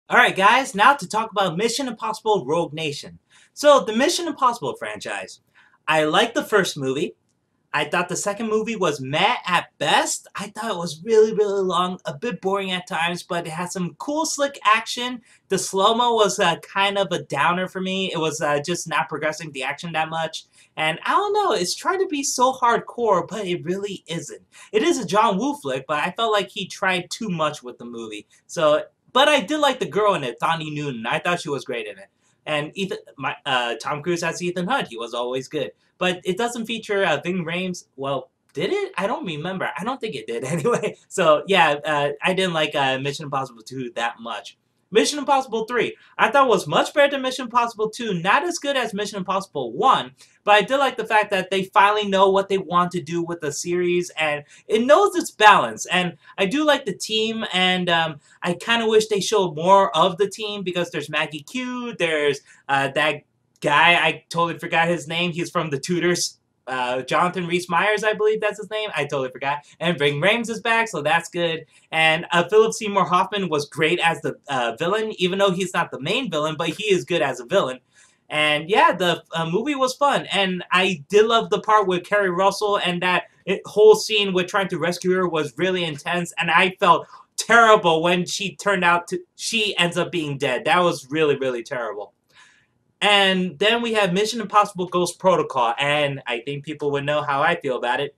Alright guys, now to talk about Mission Impossible Rogue Nation. So, the Mission Impossible franchise. I liked the first movie. I thought the second movie was meh at best. I thought it was really long, a bit boring at times, but it had some cool slick action. The slow-mo was kind of a downer for me. It was just not progressing the action that much. And I don't know, it's trying to be so hardcore, but it really isn't. It is a John Woo flick, but I felt like he tried too much with the movie. But I did like the girl in it, Tawny Newton. I thought she was great in it. And Tom Cruise as Ethan Hunt, he was always good. But it doesn't feature Ving Rhames. Well, did it? I don't remember. I don't think it did anyway. So yeah, I didn't like Mission Impossible 2 that much. Mission Impossible 3, I thought was much better than Mission Impossible 2. Not as good as Mission Impossible 1, but I did like the fact that they finally know what they want to do with the series, and it knows its balance. And I do like the team, and I kind of wish they showed more of the team, because there's Maggie Q, there's that guy, I totally forgot his name. He's from The Tudors. Jonathan Rhys-Meyers, I believe that's his name. I totally forgot. And Ving Rhames is back, so that's good. And Philip Seymour Hoffman was great as the villain, even though he's not the main villain, but he is good as a villain. And yeah, the movie was fun. And I did love the part with Kerry Russell, and that whole scene with trying to rescue her was really intense. And I felt terrible when she ends up being dead. That was really terrible. And then we have Mission Impossible Ghost Protocol, and I think people would know how I feel about it.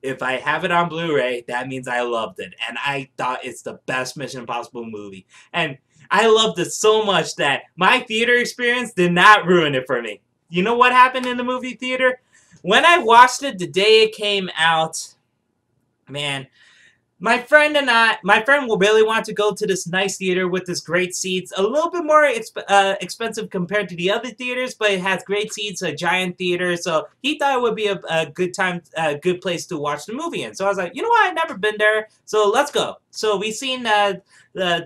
If I have it on Blu-ray, that means I loved it, and I thought it's the best Mission Impossible movie. And I loved it so much that my theater experience did not ruin it for me. You know what happened in the movie theater? When I watched it the day it came out, man, my friend will really want to go to this nice theater with this great seats. A little bit more expensive compared to the other theaters, but it has great seats, a giant theater. So he thought it would be a good time, a good place to watch the movie in. So I was like, you know what? I've never been there, so let's go. So we seen the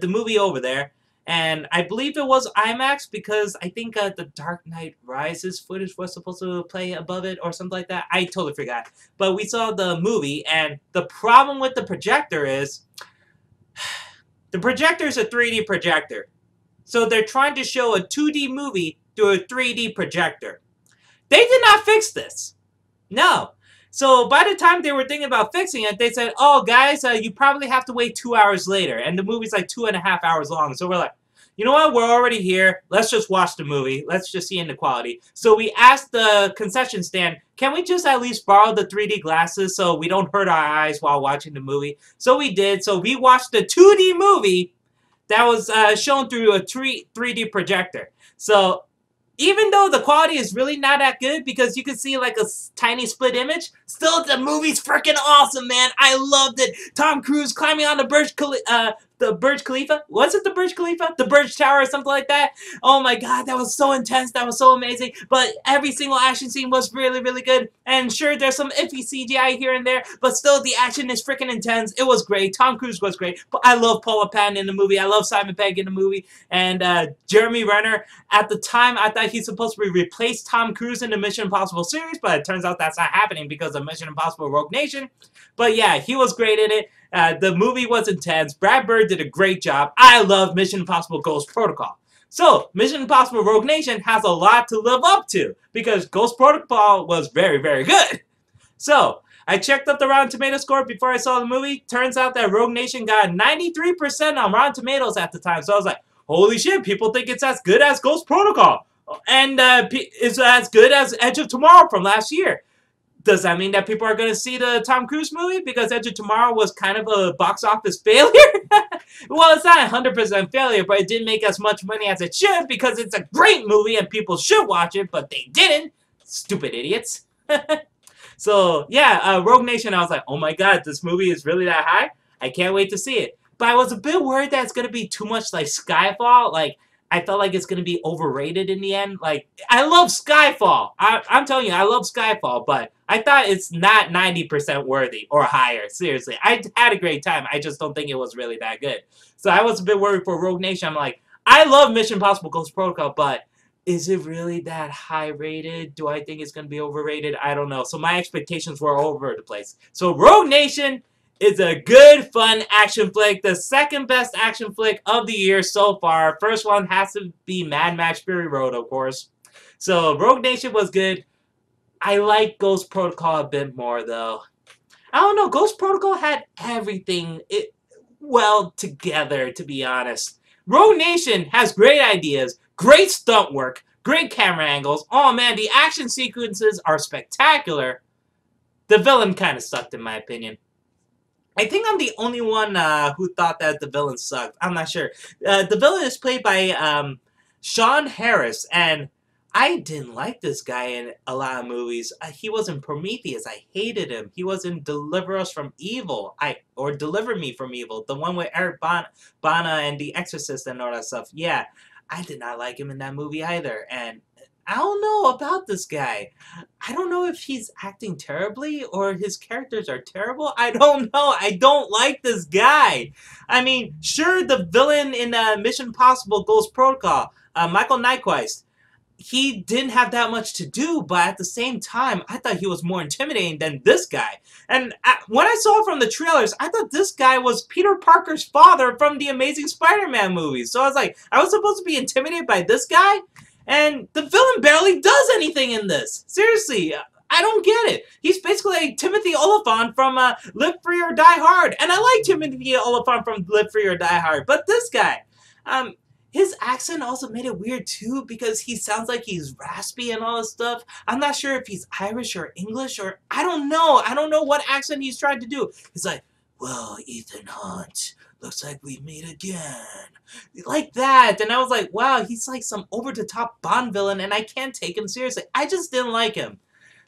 movie over there. And I believe it was IMAX, because I think the Dark Knight Rises footage was supposed to play above it or something like that. I totally forgot. But we saw the movie, and the problem with the projector is the projector is a 3D projector. So they're trying to show a 2D movie through a 3D projector. They did not fix this. No. So by the time they were thinking about fixing it, they said, oh, guys, you probably have to wait 2 hours later. And the movie's like 2.5 hours long. So we're like, you know what? We're already here. Let's just watch the movie. Let's just see the quality. So we asked the concession stand, can we just at least borrow the 3D glasses so we don't hurt our eyes while watching the movie? So we did. So we watched the 2D movie that was shown through a 3D projector. So even though the quality is really not that good, because you can see like a tiny split image, still the movie's freaking awesome, man. I loved it. Tom Cruise climbing on the Burj Khalifa. Was it the Burj Khalifa? The Burj Tower or something like that. Oh my god, that was so intense. That was so amazing. But every single action scene was really good. And sure, there's some iffy CGI here and there, but still the action is freaking intense. It was great. Tom Cruise was great. But I love Paula Patton in the movie. I love Simon Pegg in the movie. And Jeremy Renner, at the time, I thought he's supposed to replace Tom Cruise in the Mission Impossible series, but it turns out that's not happening because of Mission Impossible Rogue Nation. But yeah, he was great in it. The movie was intense. Brad Bird did a great job. I love Mission Impossible Ghost Protocol. So, Mission Impossible Rogue Nation has a lot to live up to, because Ghost Protocol was very good. So, I checked up the Rotten Tomatoes score before I saw the movie. Turns out that Rogue Nation got 93% on Rotten Tomatoes at the time. So I was like, holy shit, people think it's as good as Ghost Protocol. And it's as good as Edge of Tomorrow from last year. Does that mean that people are going to see the Tom Cruise movie? Because Edge of Tomorrow was kind of a box office failure? Well, it's not a 100% failure, but it didn't make as much money as it should, because it's a great movie and people should watch it, but they didn't. Stupid idiots. So, yeah, Rogue Nation, I was like, oh my god, this movie is really that high? I can't wait to see it. But I was a bit worried that it's going to be too much like Skyfall. Like, I felt like it's going to be overrated in the end. Like, I love Skyfall. I'm telling you, I love Skyfall, but I thought it's not 90% worthy or higher. Seriously. I had a great time. I just don't think it was really that good. So I was a bit worried for Rogue Nation. I'm like, I love Mission Impossible Ghost Protocol, but is it really that high rated? Do I think it's going to be overrated? I don't know. So my expectations were all over the place. So Rogue Nation It's a good, fun action flick. The second best action flick of the year so far. First one has to be Mad Max Fury Road, of course. So Rogue Nation was good. I like Ghost Protocol a bit more, though. I don't know. Ghost Protocol had everything well together, to be honest. Rogue Nation has great ideas, great stunt work, great camera angles. Oh man, the action sequences are spectacular. The villain kind of sucked, in my opinion. I think I'm the only one who thought that the villain sucked. I'm not sure. The villain is played by Sean Harris, and I didn't like this guy in a lot of movies. He was in Prometheus. I hated him. He was in Deliver Us from Evil. Or Deliver Me from Evil. The one with Eric Bana and The Exorcist and all that stuff. Yeah, I did not like him in that movie either. And I don't know about this guy. I don't know if he's acting terribly or his characters are terrible. I don't know. I don't like this guy. I mean, sure, the villain in Mission Impossible Ghost Protocol, Michael Nyquist, he didn't have that much to do, but at the same time, I thought he was more intimidating than this guy. And when I saw it from the trailers, I thought this guy was Peter Parker's father from the Amazing Spider-Man movies. So I was like, I was supposed to be intimidated by this guy? And the villain barely does anything in this. Seriously, I don't get it. He's basically like Timothy Oliphant from Live Free or Die Hard. And I like Timothy Oliphant from Live Free or Die Hard. But this guy, his accent also made it weird too because he sounds like he's raspy and all this stuff. I'm not sure if he's Irish or English or I don't know. I don't know what accent he's trying to do. He's like, well, Ethan Hunt, looks like we meet again. Like that. And I was like, wow, he's like some over-the-top Bond villain and I can't take him seriously. I just didn't like him.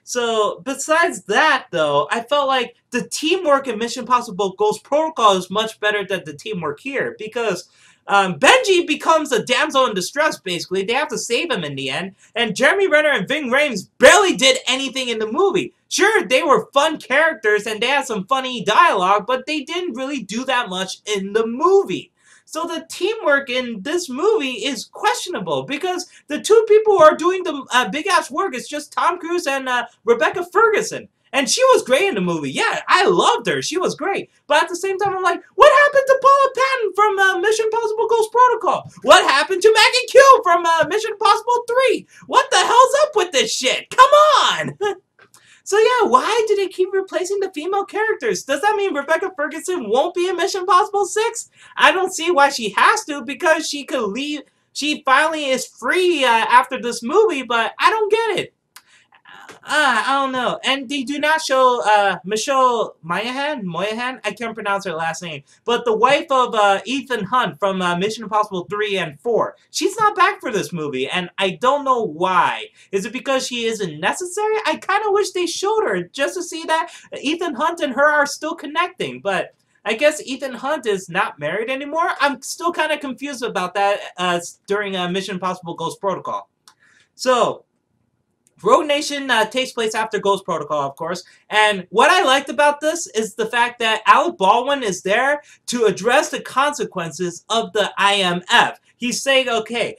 So, besides that, though, I felt like the teamwork in Mission Impossible Ghost Protocol is much better than the teamwork here because Benji becomes a damsel in distress, basically. They have to save him in the end. And Jeremy Renner and Ving Rhames barely did anything in the movie. Sure, they were fun characters and they had some funny dialogue, but they didn't really do that much in the movie. So the teamwork in this movie is questionable because the two people who are doing the big-ass work is just Tom Cruise and Rebecca Ferguson. And she was great in the movie. Yeah, I loved her. She was great. But at the same time, I'm like, what happened to Paula Patton from Mission Impossible Ghost Protocol? What happened to Maggie Q from Mission Impossible 3? What the hell's up with this shit? Come on! So yeah, why do they keep replacing the female characters? Does that mean Rebecca Ferguson won't be in Mission Impossible 6? I don't see why she has to because she could leave. She finally is free after this movie, but I don't get it. I don't know. And they do not show Michelle Moyahan? I can't pronounce her last name. But the wife of Ethan Hunt from Mission Impossible 3 and 4. She's not back for this movie, and I don't know why. Is it because she isn't necessary? I kind of wish they showed her just to see that Ethan Hunt and her are still connecting. But I guess Ethan Hunt is not married anymore. I'm still kind of confused about that during Mission Impossible Ghost Protocol. So, Rogue Nation takes place after Ghost Protocol, of course. And what I liked about this is the fact that Alec Baldwin is there to address the consequences of the IMF. He's saying, okay,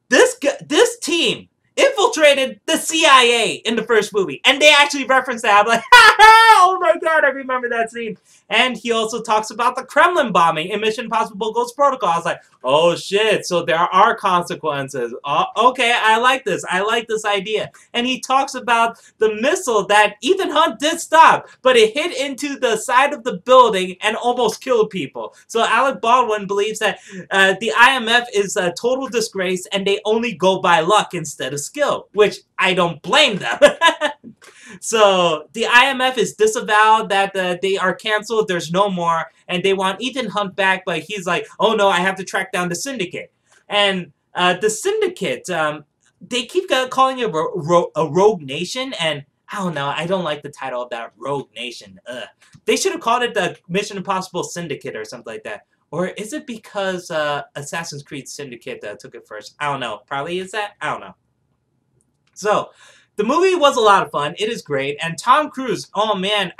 this team infiltrated the CIA in the first movie. And they actually reference that. I'm like, ha ha! Oh my god, I remember that scene. And he also talks about the Kremlin bombing in Mission Impossible Ghost Protocol. I was like, oh shit, so there are consequences. Okay, I like this. I like this idea. And he talks about the missile that Ethan Hunt did stop, but it hit into the side of the building and almost killed people. So Alec Baldwin believes that the IMF is a total disgrace and they only go by luck instead of skill, which I don't blame them. So the IMF is disavowed that they are canceled, there's no more, and they want Ethan Hunt back, but he's like, oh no, I have to track down the syndicate. And the syndicate, they keep calling it a rogue nation, and I don't know, I don't like the title of that, Rogue Nation. Ugh. They should have called it the Mission Impossible Syndicate or something like that. Or is it because Assassin's Creed Syndicate took it first? I don't know. Probably is that? I don't know. So, the movie was a lot of fun. It is great. And Tom Cruise, oh man,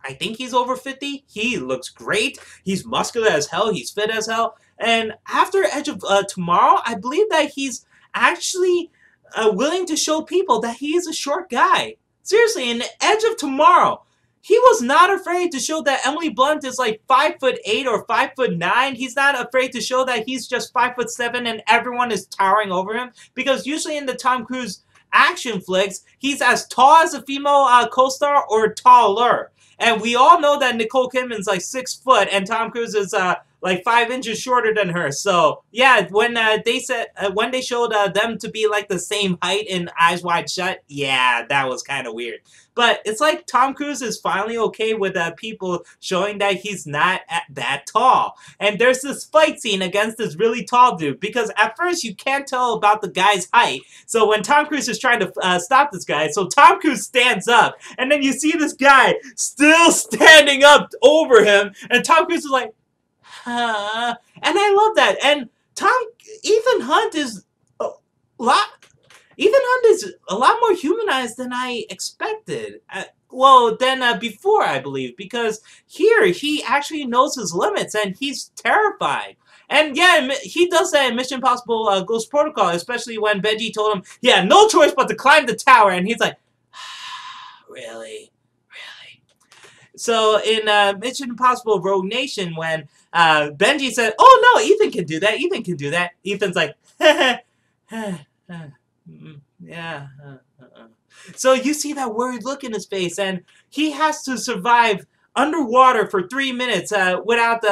I think he's over 50. He looks great. He's muscular as hell. He's fit as hell. And after Edge of Tomorrow, I believe that he's actually willing to show people that he is a short guy. Seriously, in Edge of Tomorrow, he was not afraid to show that Emily Blunt is like 5'8" or 5'9". He's not afraid to show that he's just 5'7" and everyone is towering over him. Because usually in the Tom Cruise action flicks, he's as tall as a female co-star or taller. And we all know that Nicole Kidman's like 6 foot and Tom Cruise is like 5 inches shorter than her. So yeah, when they showed them to be like the same height in Eyes Wide Shut, yeah, that was kind of weird. But it's like Tom Cruise is finally okay with people showing that he's not that tall. And there's this fight scene against this really tall dude because at first you can't tell about the guy's height. So when Tom Cruise is trying to stop this guy, so Tom Cruise stands up and then you see this guy still standing up over him and Tom Cruise is like, huh. And I love that. And Ethan Hunt is a lot more humanized than I expected. Than before, I believe, because here he actually knows his limits and he's terrified. And yeah, he does that in Mission Impossible Ghost Protocol, especially when Benji told him he had no choice but to climb the tower, and he's like, really? So in Mission Impossible Rogue Nation, when Benji said, oh no, Ethan can do that, Ethan's like, yeah. So you see that worried look in his face, and he has to survive underwater for 3 minutes without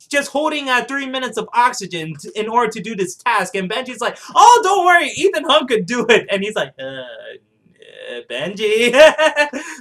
just holding 3 minutes of oxygen in order to do this task. And Benji's like, oh, don't worry, Ethan Hunt could do it. And he's like, Benji.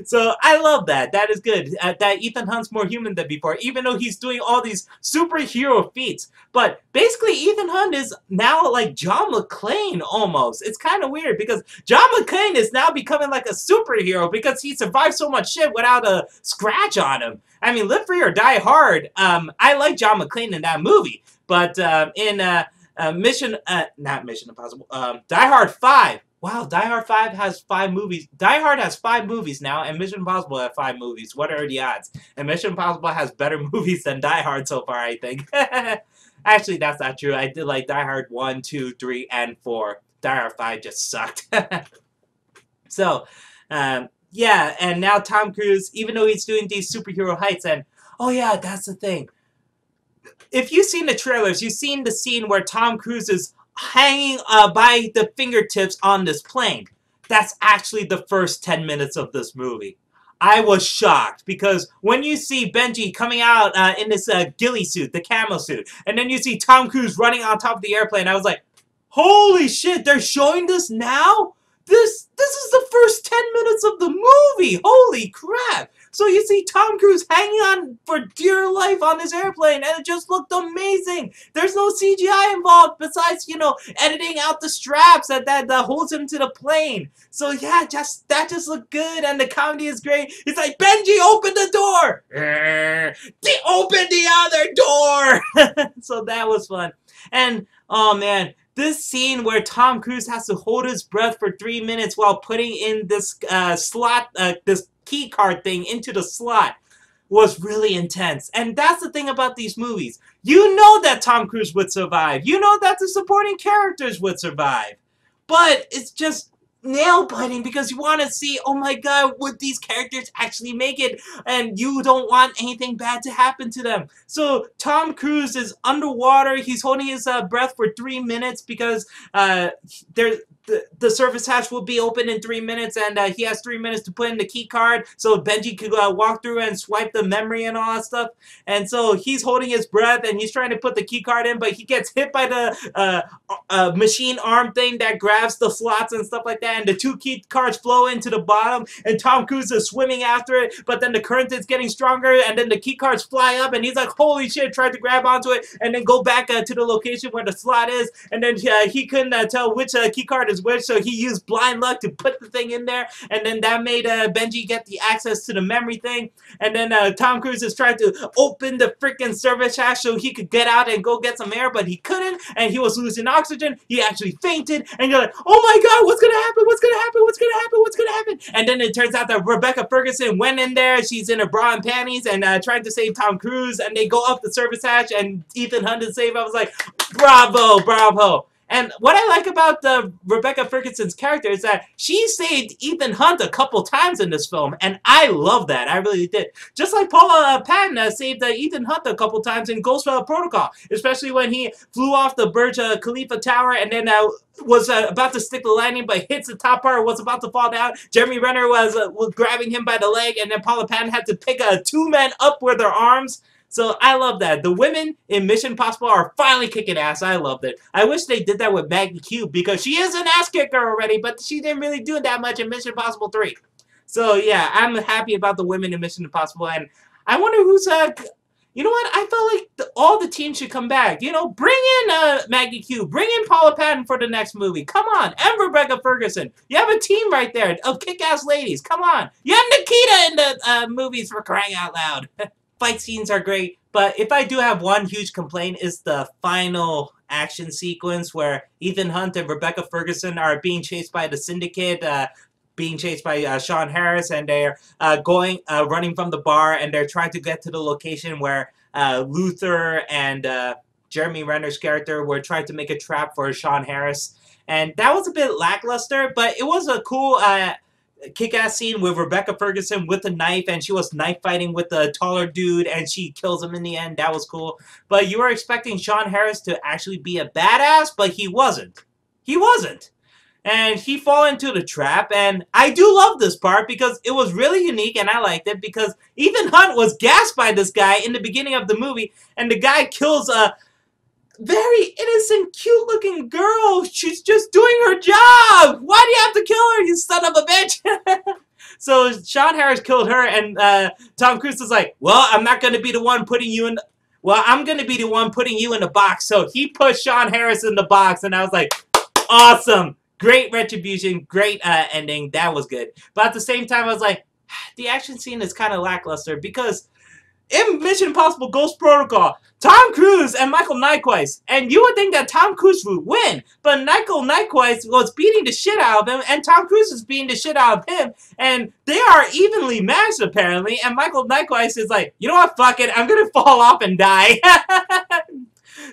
So I love that. That is good. That Ethan Hunt's more human than before, even though he's doing all these superhero feats. But basically, Ethan Hunt is now like John McClane almost. It's kind of weird because John McClane is now becoming like a superhero because he survived so much shit without a scratch on him. I mean, Live Free or Die Hard. I like John McClane in that movie, but in not Mission Impossible, Die Hard 5. Wow, Die Hard 5 has 5 movies. Die Hard has 5 movies now, and Mission Impossible has 5 movies. What are the odds? And Mission Impossible has better movies than Die Hard so far, I think. Actually, that's not true. I did like Die Hard 1, 2, 3, and 4. Die Hard 5 just sucked. So, yeah, and now Tom Cruise, even though he's doing these superhero heights, and, oh yeah, that's the thing. If you've seen the trailers, you've seen the scene where Tom Cruise is hanging by the fingertips on this plane. That's actually the first 10 minutes of this movie. I was shocked because when you see Benji coming out in this ghillie suit, the camo suit, and then you see Tom Cruise running on top of the airplane, I was like, holy shit, they're showing this now? This is the first 10 minutes of the movie! Holy crap! So you see Tom Cruise hanging on for dear life on this airplane, and it just looked amazing! There's no CGI involved besides, you know, editing out the straps that holds him to the plane. So yeah, that just looked good, and the comedy is great. It's like, Benji, open the door! Open the other door! So that was fun. And, oh man, this scene where Tom Cruise has to hold his breath for 3 minutes while putting in this this key card thing into the slot was really intense. And that's the thing about these movies. You know that Tom Cruise would survive. You know that the supporting characters would survive. But it's just nail-biting because you want to see, oh my god, would these characters actually make it? And you don't want anything bad to happen to them. So Tom Cruise is underwater. He's holding his breath for 3 minutes because the service hatch will be open in 3 minutes, and he has 3 minutes to put in the key card so Benji could walk through and swipe the memory and all that stuff. And so he's holding his breath and he's trying to put the key card in, but he gets hit by the machine arm thing that grabs the slots and stuff like that, and the 2 key cards flow into the bottom, and Tom Cruise is swimming after it, but then the current is getting stronger, and then the key cards fly up, and he's like, holy shit, tried to grab onto it, and then go back to the location where the slot is, and then he couldn't tell which key card is which, so he used blind luck to put the thing in there, and then that made Benji get the access to the memory thing, and then Tom Cruise is trying to open the freaking service hatch so he could get out and go get some air, but he couldn't, and he was losing oxygen. He actually fainted, and you're like, oh my god, what's gonna happen? What's gonna happen? What's gonna happen? What's gonna happen? And then it turns out that Rebecca Ferguson went in there. She's in her bra and panties and tried to save Tom Cruise, and they go up the service hatch, and Ethan Hunt is saved. I was like, bravo, bravo. And what I like about Rebecca Ferguson's character is that she saved Ethan Hunt a couple times in this film, and I love that. I really did. Just like Paula Patton saved Ethan Hunt a couple times in Ghost Protocol, especially when he flew off the Burj Khalifa tower and then was about to stick the landing, but hits the top part, was about to fall down. Jeremy Renner was grabbing him by the leg, and then Paula Patton had to pick two men up with their arms. So I love that. The women in Mission Impossible are finally kicking ass. I loved it. I wish they did that with Maggie Q because she is an ass kicker already, but she didn't really do that much in Mission Impossible 3. So yeah, I'm happy about the women in Mission Impossible, and I wonder who's you know what? I felt like all the teams should come back. You know, bring in Maggie Q, bring in Paula Patton for the next movie. Come on, and Rebecca Ferguson. You have a team right there of kick-ass ladies. Come on, you have Nikita in the movies for crying out loud. Fight scenes are great, but if I do have one huge complaint, is the final action sequence where Ethan Hunt and Rebecca Ferguson are being chased by the Syndicate, being chased by Sean Harris, and they're running from the bar, and they're trying to get to the location where Luther and Jeremy Renner's character were trying to make a trap for Sean Harris. And that was a bit lackluster, but it was a cool kick-ass scene with Rebecca Ferguson with a knife, and she was knife fighting with the taller dude, and she kills him in the end. That was cool. But you were expecting Sean Harris to actually be a badass, but he wasn't. He wasn't. And he fall into the trap, and I do love this part because it was really unique, and I liked it because Ethan Hunt was gassed by this guy in the beginning of the movie, and the guy kills a very innocent, cute-looking girl. She's just doing her job. Why do you have to kill her, you son of a bitch? So Sean Harris killed her, and Tom Cruise was like, well, I'm not going to be the one putting you in... Well, I'm going to be the one putting you in the box. So he put Sean Harris in the box, and I was like, awesome. Great retribution, great ending. That was good. But at the same time, I was like, the action scene is kind of lackluster because in Mission Impossible Ghost Protocol, Tom Cruise and Michael Nyquist, and you would think that Tom Cruise would win, but Michael Nyquist was beating the shit out of him, and Tom Cruise is beating the shit out of him, and they are evenly matched apparently, and Michael Nyquist is like, you know what, fuck it, I'm gonna fall off and die.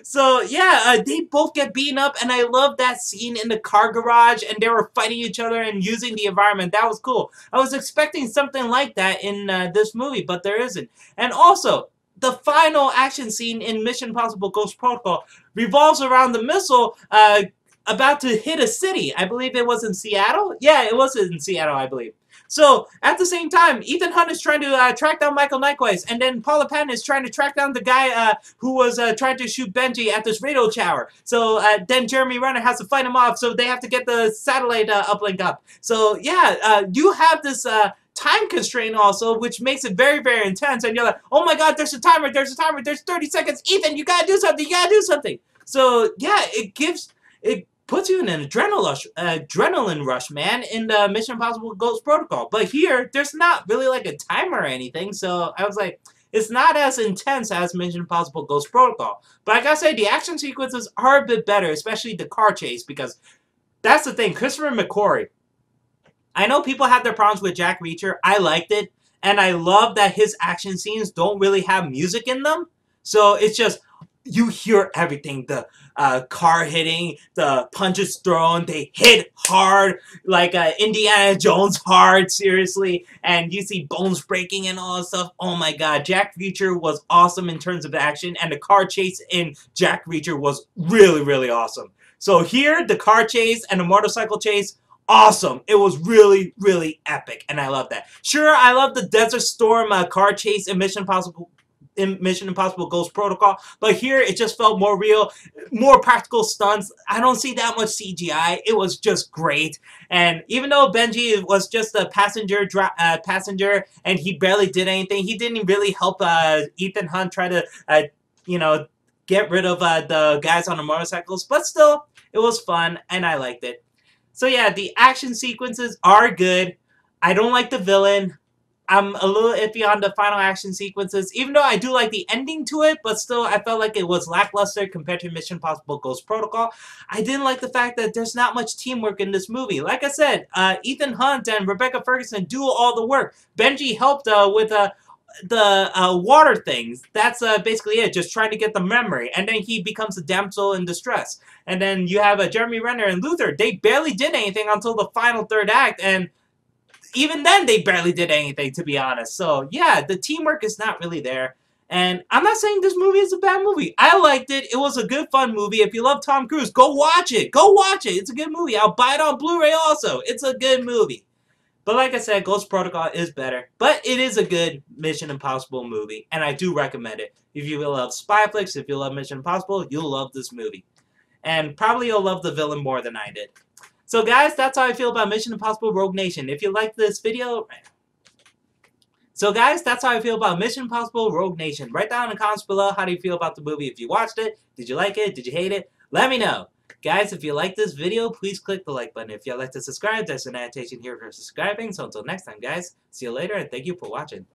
So yeah, they both get beaten up, and I love that scene in the car garage, and they were fighting each other and using the environment. That was cool. I was expecting something like that in this movie, but there isn't. And also, the final action scene in Mission Impossible Ghost Protocol revolves around the missile about to hit a city. I believe it was in Seattle. Yeah, it was in Seattle, I believe. So, at the same time, Ethan Hunt is trying to track down Michael Nyquist, and then Paula Patton is trying to track down the guy who was trying to shoot Benji at this radio tower. So, then Jeremy Renner has to fight him off, so they have to get the satellite uplink up. So, yeah, you have this time constraint also, which makes it very, very intense, and you're like, oh my god, there's a timer, there's 30 seconds, Ethan, you gotta do something, you gotta do something. So, yeah, it puts you in an adrenaline rush, man, in the Mission Impossible Ghost Protocol. But here, there's not really like a timer or anything, so I was like, it's not as intense as Mission Impossible Ghost Protocol. But I gotta say, the action sequences are a bit better, especially the car chase, because that's the thing. Christopher McQuarrie, I know people have their problems with Jack Reacher. I liked it, and I love that his action scenes don't really have music in them. So it's just, you hear everything, the car hitting, the punches thrown, they hit hard, like Indiana Jones hard, seriously, and you see bones breaking and all that stuff. Oh my god, Jack Reacher was awesome in terms of action, and the car chase in Jack Reacher was really, really awesome. So here, the car chase and the motorcycle chase, awesome. It was really, really epic, and I love that. Sure, I love the Desert Storm car chase in Mission Impossible Ghost Protocol, but here it just felt more real, more practical stunts. I don't see that much CGI. It was just great, and even though Benji was just a passenger and he barely did anything, he didn't really help Ethan Hunt try to, you know, get rid of the guys on the motorcycles, but still, it was fun, and I liked it. So yeah, the action sequences are good. I don't like the villain. I'm a little iffy on the final action sequences, even though I do like the ending to it, but still I felt like it was lackluster compared to Mission Impossible Ghost Protocol. I didn't like the fact that there's not much teamwork in this movie. Like I said, Ethan Hunt and Rebecca Ferguson do all the work. Benji helped with water things. That's basically it. Just trying to get the memory, and then he becomes a damsel in distress. And then you have Jeremy Renner and Luther. They barely did anything until the final third act, and even then they barely did anything, to be honest. So yeah, the teamwork is not really there. And I'm not saying this movie is a bad movie. I liked it. It was a good, fun movie. If you love Tom Cruise, go watch it. Go watch it. It's a good movie. I'll buy it on Blu-ray also. It's a good movie. But like I said, Ghost Protocol is better. But it is a good Mission Impossible movie, and I do recommend it. If you love spy flicks, if you love Mission Impossible, you'll love this movie. And probably you'll love the villain more than I did. So guys, that's how I feel about Mission Impossible Rogue Nation. If you like this video... So guys, that's how I feel about Mission Impossible Rogue Nation. Write down in the comments below how do you feel about the movie. If you watched it, did you like it? Did you hate it? Let me know. Guys, if you like this video, please click the like button. If you'd like to subscribe, there's an annotation here for subscribing. So until next time, guys, see you later, and thank you for watching.